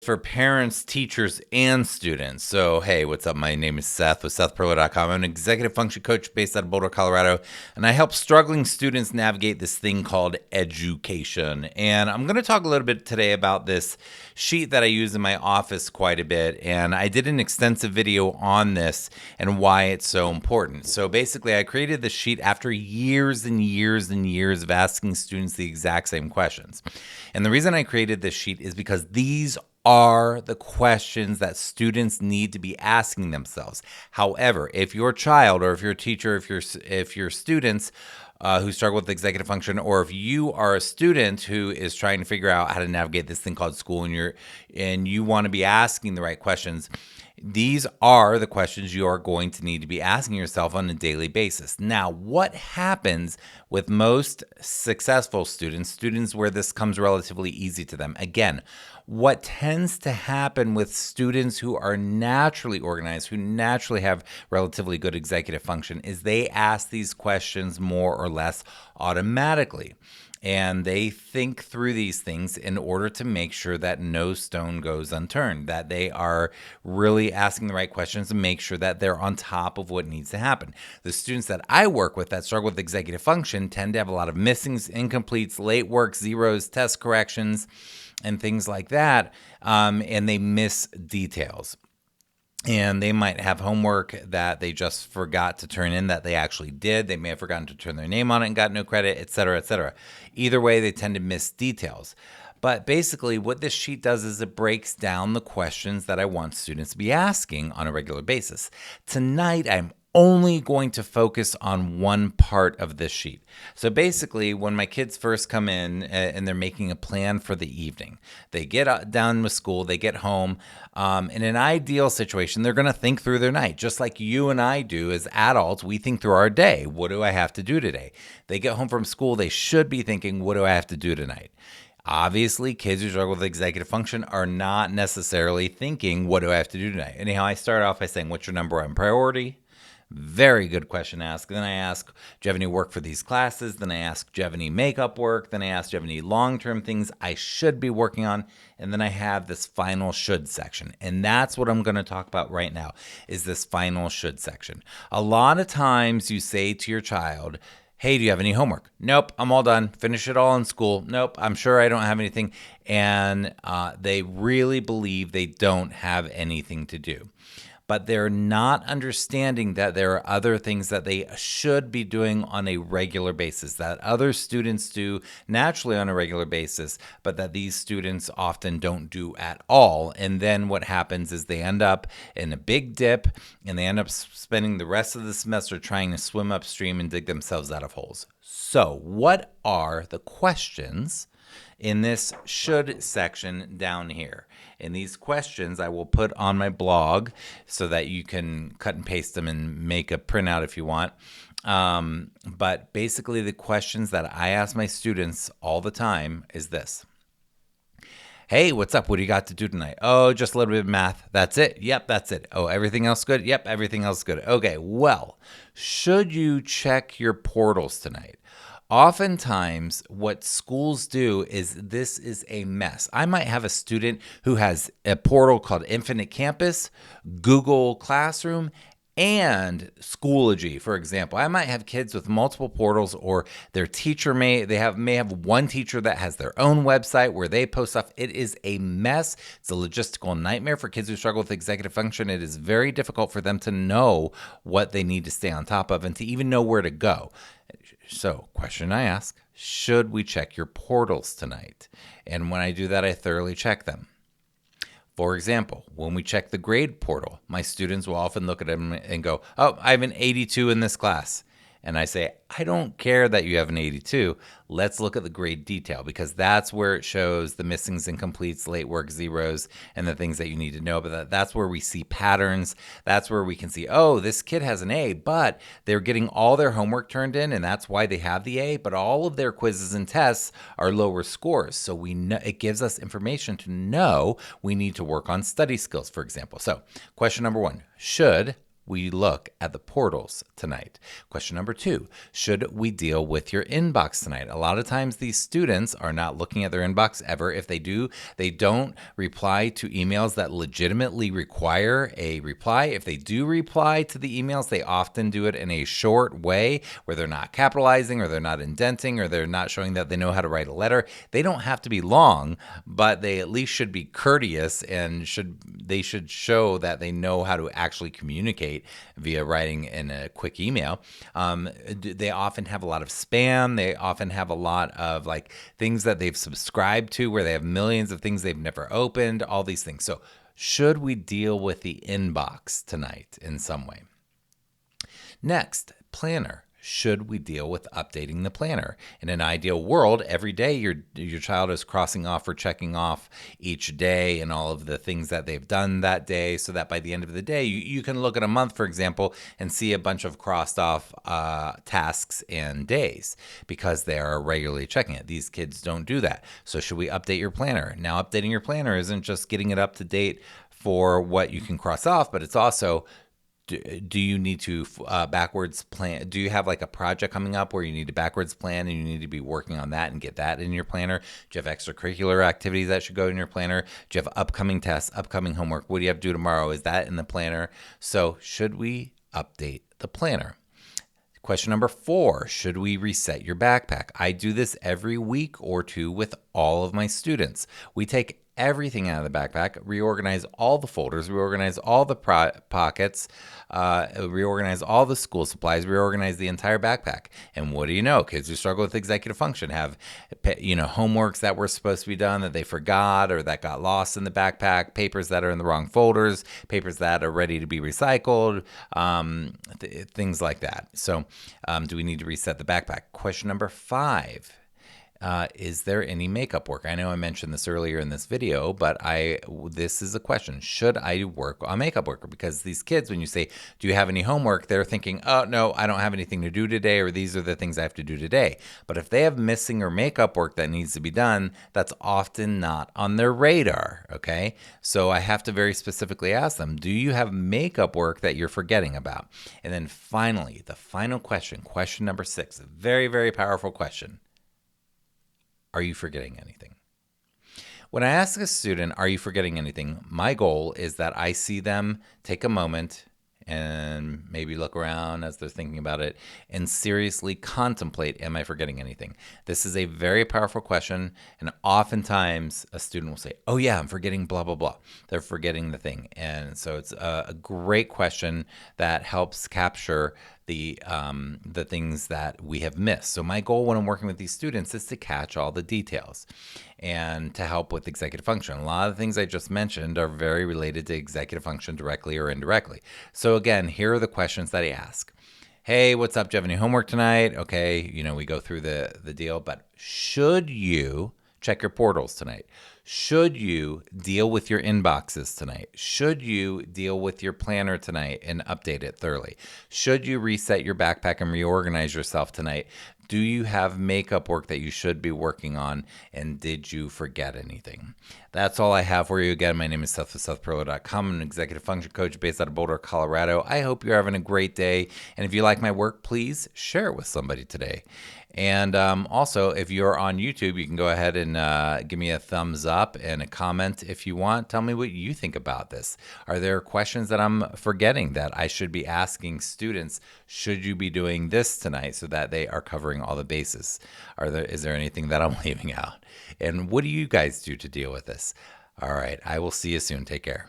for parents, teachers, and students. So, hey, what's up? My name is Seth with SethPerlo.com. I'm an executive function coach based out of Boulder, Colorado, and I help struggling students navigate this thing called education. And I'm going to talk a little bit today about this sheet that I use in my office quite a bit. And I did an extensive video on this and why it's so important. So, basically, I created this sheet after years and years and years of asking students the exact same questions. And the reason I created this sheet is because these are the questions that students need to be asking themselves. However, if your child or if your teacher, if your students who struggle with executive function, or if you are a student who is trying to figure out how to navigate this thing called school, and you want to be asking the right questions, these are the questions you are going to need to be asking yourself on a daily basis. Now, what happens with most successful students where this comes relatively easy to them? Again, what tends to happen with students who are naturally organized, who naturally have relatively good executive function, is they ask these questions more or less automatically. And they think through these things in order to make sure that no stone goes unturned, that they are really asking the right questions and make sure that they're on top of what needs to happen. The students that I work with that struggle with executive function tend to have a lot of missings, incompletes, late work, zeros, test corrections, and things like that, and they miss details. And they might have homework that they just forgot to turn in that they actually did. They may have forgotten to turn their name on it and got no credit, et cetera, et cetera. Either way, they tend to miss details. But basically, what this sheet does is it breaks down the questions that I want students to be asking on a regular basis. Tonight, I'm only going to focus on one part of this sheet. So basically, when my kids first come in and they're making a plan for the evening, they get done with school, they get home. In an ideal situation, they're going to think through their night, just like you and I do as adults. We think through our day. What do I have to do today? They get home from school, they should be thinking, what do I have to do tonight? Obviously, kids who struggle with executive function are not necessarily thinking, what do I have to do tonight? Anyhow, I start off by saying, what's your number one priority? Very good question to ask. Then I ask, do you have any work for these classes? Then I ask, do you have any makeup work? Then I ask, do you have any long-term things I should be working on? And then I have this final should section. And that's what I'm going to talk about right now, is this final should section. A lot of times you say to your child, hey, do you have any homework? Nope, I'm all done. Finish it all in school. Nope, I'm sure I don't have anything. And they really believe they don't have anything to do. But they're not understanding that there are other things that they should be doing on a regular basis, that other students do naturally on a regular basis, but that these students often don't do at all. And then what happens is they end up in a big dip, and they end up spending the rest of the semester trying to swim upstream and dig themselves out of holes. So, what are the questions in this should section down here? And these questions I will put on my blog so that you can cut and paste them and make a printout if you want. But basically, the questions that I ask my students all the time is this. Hey, what's up? What do you got to do tonight? Oh, just a little bit of math. That's it? Yep, that's it. Oh, everything else good? Yep, everything else good. Okay, well, should you check your portals tonight? Oftentimes, what schools do is this is a mess. I might have a student who has a portal called Infinite Campus, Google Classroom, and Schoology, for example. I might have kids with multiple portals, or their teacher may have one teacher that has their own website where they post stuff. It is a mess. It's a logistical nightmare for kids who struggle with executive function. It is very difficult for them to know what they need to stay on top of and to even know where to go. So, question I ask, should we check your portals tonight? And when I do that, I thoroughly check them. For example, when we check the grade portal, my students will often look at them and go, oh, I have an 82 in this class. And I say, I don't care that you have an 82. Let's look at the grade detail, because that's where it shows the missings, incompletes, late work, zeros, and the things that you need to know. But that's where we see patterns. That's where we can see, oh, this kid has an A, but they're getting all their homework turned in, and that's why they have the A. But all of their quizzes and tests are lower scores. So we know, it gives us information to know we need to work on study skills, for example. So question number one, should we look at the portals tonight? Question number 2, should we deal with your inbox tonight? A lot of times these students are not looking at their inbox ever. If they do, they don't reply to emails that legitimately require a reply. If they do reply to the emails, they often do it in a short way where they're not capitalizing or they're not indenting or they're not showing that they know how to write a letter. They don't have to be long, but they at least should be courteous and they should show that they know how to actually communicate via writing in a quick email. They often have a lot of spam. They often have a lot of like things that they've subscribed to where they have millions of things they've never opened, all these things. So should we deal with the inbox tonight in some way? Next, planner. Should we deal with updating the planner? In an ideal world, every day your child is crossing off or checking off each day and all of the things that they've done that day, so that by the end of the day, you can look at a month, for example, and see a bunch of crossed off tasks and days because they are regularly checking it. These kids don't do that. So should we update your planner? Now, updating your planner isn't just getting it up to date for what you can cross off, but it's also, do you need to backwards plan? Do you have like a project coming up where you need to backwards plan and you need to be working on that and get that in your planner? Do you have extracurricular activities that should go in your planner? Do you have upcoming tests, upcoming homework? What do you have to do tomorrow? Is that in the planner? So should we update the planner? Question number 4, should we reset your backpack? I do this every week or two with all of my students. We take everything out of the backpack, reorganize all the folders, reorganize all the pockets, reorganize all the school supplies, reorganize the entire backpack. And what do you know? Kids who struggle with executive function have, homeworks that were supposed to be done that they forgot or that got lost in the backpack, papers that are in the wrong folders, papers that are ready to be recycled, things like that. So do we need to reset the backpack? Question number 5. Is there any makeup work? I know I mentioned this earlier in this video, but this is a question. Should I work on makeup work? Because these kids, when you say, do you have any homework? They're thinking, oh, no, I don't have anything to do today, or these are the things I have to do today. But if they have missing or makeup work that needs to be done, that's often not on their radar, okay? So I have to very specifically ask them, do you have makeup work that you're forgetting about? And then finally, the final question, question number 6, a very, very powerful question. Are you forgetting anything? When I ask a student, are you forgetting anything? My goal is that I see them take a moment and maybe look around as they're thinking about it and seriously contemplate, am I forgetting anything? This is a very powerful question, and oftentimes a student will say, oh yeah, I'm forgetting blah, blah, blah. They're forgetting the thing. And so it's a great question that helps capture the things that we have missed. So my goal when I'm working with these students is to catch all the details and to help with executive function. A lot of the things I just mentioned are very related to executive function directly or indirectly. So again, here are the questions that I ask. Hey, what's up? Do you have any homework tonight? Okay, we go through the deal, but should you check your portals tonight? Should you deal with your inboxes tonight? Should you deal with your planner tonight and update it thoroughly? Should you reset your backpack and reorganize yourself tonight? Do you have makeup work that you should be working on? And did you forget anything? That's all I have for you. Again, my name is Seth with SethPerlo.com. I'm an executive function coach based out of Boulder, Colorado. I hope you're having a great day. And if you like my work, please share it with somebody today. And also, if you're on YouTube, you can go ahead and give me a thumbs up and a comment if you want. Tell me what you think about this. Are there questions that I'm forgetting that I should be asking students? Should you be doing this tonight so that they are covering all the bases? Is there anything that I'm leaving out? And what do you guys do to deal with this? All right, I will see you soon. Take care.